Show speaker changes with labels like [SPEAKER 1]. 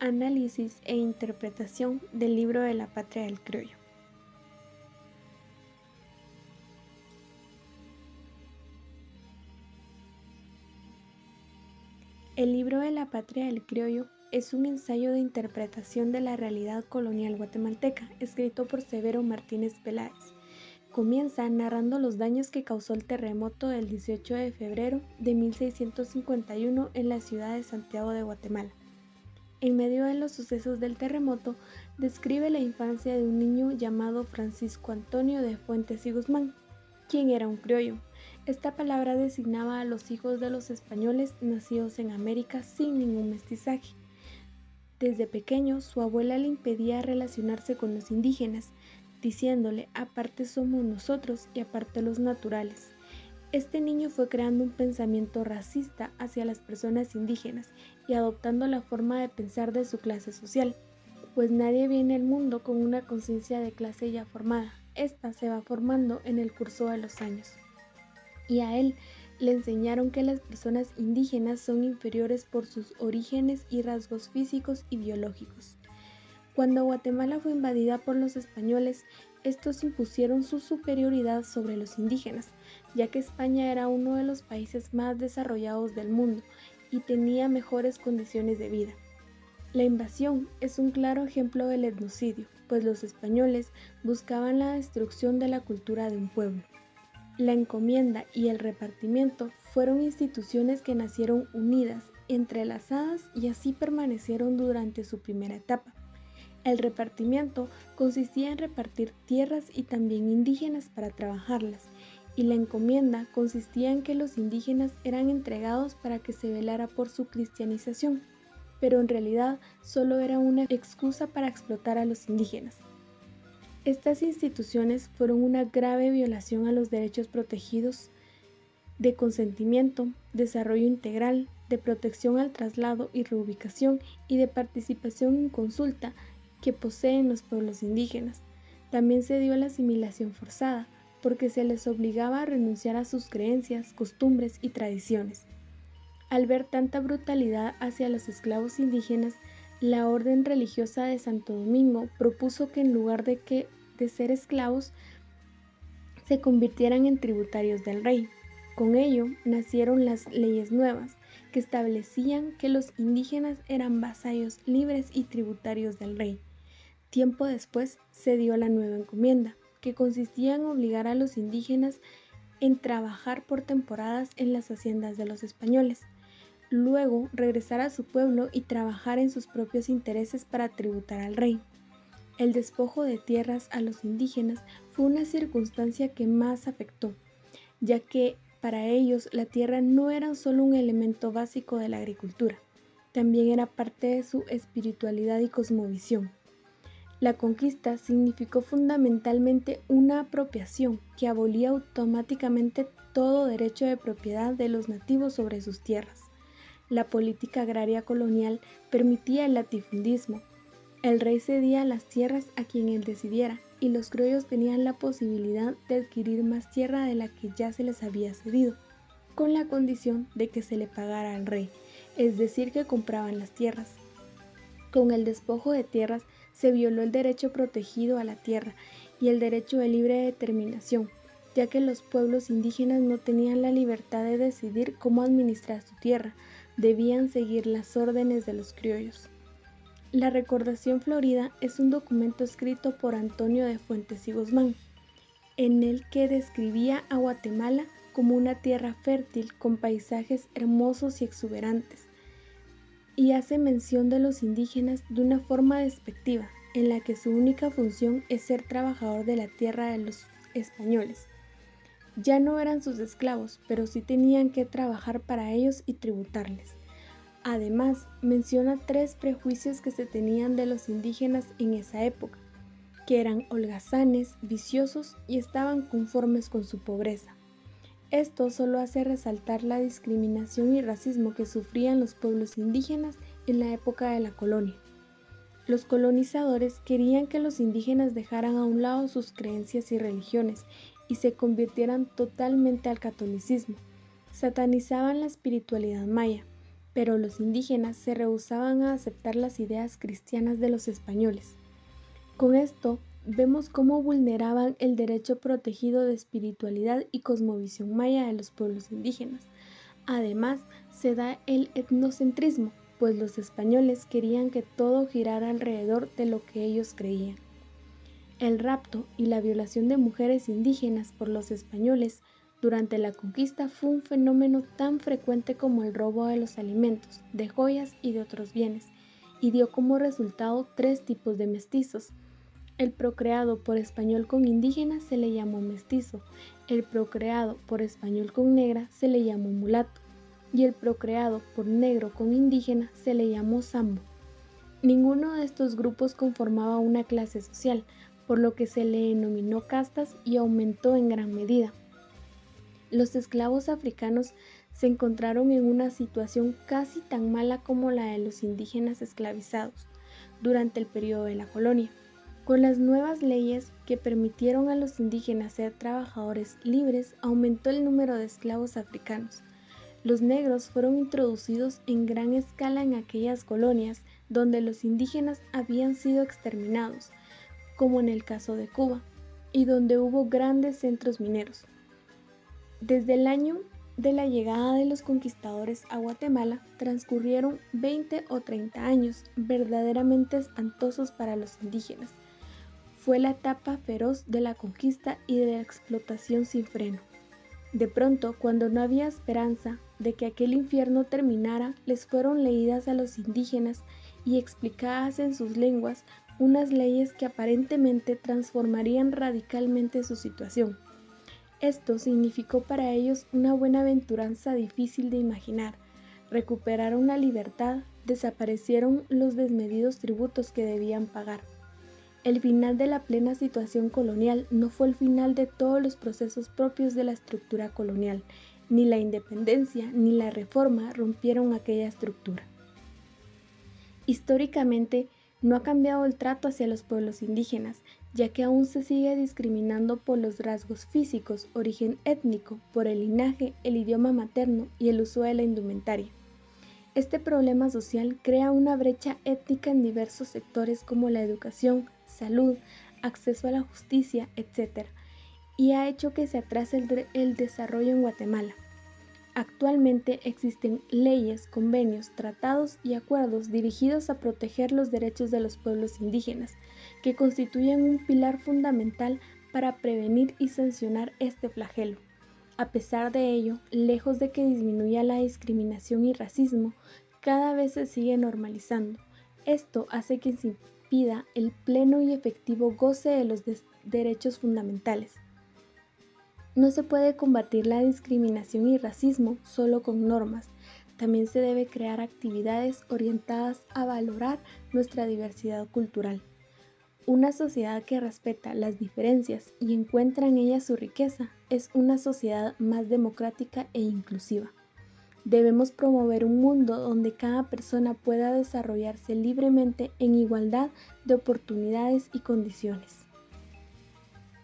[SPEAKER 1] análisis e interpretación del libro de la patria del criollo. El libro de la patria del criollo es un ensayo de interpretación de la realidad colonial guatemalteca, escrito por Severo Martínez Peláez. Comienza narrando los daños que causó el terremoto del 18 de febrero de 1651 en la ciudad de Santiago de Guatemala. En medio de los sucesos del terremoto, describe la infancia de un niño llamado Francisco Antonio de Fuentes y Guzmán, quien era un criollo. Esta palabra designaba a los hijos de los españoles nacidos en América sin ningún mestizaje. Desde pequeño, su abuela le impedía relacionarse con los indígenas, diciéndole: aparte somos nosotros y aparte los naturales. Este niño fue creando un pensamiento racista hacia las personas indígenas y adoptando la forma de pensar de su clase social, pues nadie viene al mundo con una conciencia de clase ya formada. Esta se va formando en el curso de los años. Y a él le enseñaron que las personas indígenas son inferiores por sus orígenes y rasgos físicos y biológicos. Cuando Guatemala fue invadida por los españoles, estos impusieron su superioridad sobre los indígenas, ya que España era uno de los países más desarrollados del mundo y tenía mejores condiciones de vida. La invasión es un claro ejemplo del etnocidio, pues los españoles buscaban la destrucción de la cultura de un pueblo. La encomienda y el repartimiento fueron instituciones que nacieron unidas, entrelazadas y así permanecieron durante su primera etapa. El repartimiento consistía en repartir tierras y también indígenas para trabajarlas, y la encomienda consistía en que los indígenas eran entregados para que se velara por su cristianización, pero en realidad solo era una excusa para explotar a los indígenas. Estas instituciones fueron una grave violación a los derechos protegidos de consentimiento, desarrollo integral, de protección al traslado y reubicación y de participación en consulta que poseen los pueblos indígenas. También se dio la asimilación forzada, porque se les obligaba a renunciar a sus creencias, costumbres y tradiciones. Al ver tanta brutalidad hacia los esclavos indígenas, la orden religiosa de Santo Domingo propuso que en lugar de ser esclavos, se convirtieran en tributarios del rey. Con ello nacieron las leyes nuevas, que establecían que los indígenas eran vasallos libres y tributarios del rey. Tiempo después se dio la nueva encomienda, que consistía en obligar a los indígenas en trabajar por temporadas en las haciendas de los españoles, luego regresar a su pueblo y trabajar en sus propios intereses para tributar al rey. El despojo de tierras a los indígenas fue una circunstancia que más afectó, ya que para ellos la tierra no era solo un elemento básico de la agricultura, también era parte de su espiritualidad y cosmovisión. La conquista significó fundamentalmente una apropiación que abolía automáticamente todo derecho de propiedad de los nativos sobre sus tierras. La política agraria colonial permitía el latifundismo. El rey cedía las tierras a quien él decidiera, y los criollos tenían la posibilidad de adquirir más tierra de la que ya se les había cedido, con la condición de que se le pagara al rey, es decir, que compraban las tierras. Con el despojo de tierras se violó el derecho protegido a la tierra y el derecho de libre determinación, ya que los pueblos indígenas no tenían la libertad de decidir cómo administrar su tierra, debían seguir las órdenes de los criollos. La Recordación Florida es un documento escrito por Antonio de Fuentes y Guzmán, en el que describía a Guatemala como una tierra fértil con paisajes hermosos y exuberantes, y hace mención de los indígenas de una forma despectiva, en la que su única función es ser trabajador de la tierra de los españoles. Ya no eran sus esclavos, pero sí tenían que trabajar para ellos y tributarles. Además, menciona 3 prejuicios que se tenían de los indígenas en esa época, que eran holgazanes, viciosos y estaban conformes con su pobreza. Esto solo hace resaltar la discriminación y racismo que sufrían los pueblos indígenas en la época de la colonia. Los colonizadores querían que los indígenas dejaran a un lado sus creencias y religiones y se convirtieran totalmente al catolicismo. Satanizaban la espiritualidad maya, pero los indígenas se rehusaban a aceptar las ideas cristianas de los españoles. Con esto, vemos cómo vulneraban el derecho protegido de espiritualidad y cosmovisión maya de los pueblos indígenas. Además, se da el etnocentrismo, pues los españoles querían que todo girara alrededor de lo que ellos creían. El rapto y la violación de mujeres indígenas por los españoles durante la conquista fue un fenómeno tan frecuente como el robo de los alimentos, de joyas y de otros bienes, y dio como resultado 3 tipos de mestizos. El procreado por español con indígena se le llamó mestizo, el procreado por español con negra se le llamó mulato, y el procreado por negro con indígena se le llamó sambo. Ninguno de estos grupos conformaba una clase social, por lo que se le denominó castas y aumentó en gran medida. Los esclavos africanos se encontraron en una situación casi tan mala como la de los indígenas esclavizados durante el periodo de la colonia. Con las nuevas leyes que permitieron a los indígenas ser trabajadores libres, aumentó el número de esclavos africanos. Los negros fueron introducidos en gran escala en aquellas colonias donde los indígenas habían sido exterminados, como en el caso de Cuba, y donde hubo grandes centros mineros. Desde el año de la llegada de los conquistadores a Guatemala, transcurrieron 20 o 30 años verdaderamente espantosos para los indígenas. Fue la etapa feroz de la conquista y de la explotación sin freno. De pronto, cuando no había esperanza de que aquel infierno terminara, les fueron leídas a los indígenas y explicadas en sus lenguas unas leyes que aparentemente transformarían radicalmente su situación. Esto significó para ellos una buenaventuranza difícil de imaginar. Recuperaron la libertad, desaparecieron los desmedidos tributos que debían pagar. El final de la plena situación colonial no fue el final de todos los procesos propios de la estructura colonial. Ni la independencia ni la reforma rompieron aquella estructura. Históricamente, no ha cambiado el trato hacia los pueblos indígenas, ya que aún se sigue discriminando por los rasgos físicos, origen étnico, por el linaje, el idioma materno y el uso de la indumentaria. Este problema social crea una brecha étnica en diversos sectores como la educación, salud, acceso a la justicia, etc., y ha hecho que se atrase el desarrollo en Guatemala. Actualmente existen leyes, convenios, tratados y acuerdos dirigidos a proteger los derechos de los pueblos indígenas, que constituyen un pilar fundamental para prevenir y sancionar este flagelo. A pesar de ello, lejos de que disminuya la discriminación y racismo, cada vez se sigue normalizando. Esto hace que se impida el pleno y efectivo goce de los derechos fundamentales. No se puede combatir la discriminación y racismo solo con normas. También se debe crear actividades orientadas a valorar nuestra diversidad cultural. Una sociedad que respeta las diferencias y encuentra en ellas su riqueza es una sociedad más democrática e inclusiva. Debemos promover un mundo donde cada persona pueda desarrollarse libremente en igualdad de oportunidades y condiciones.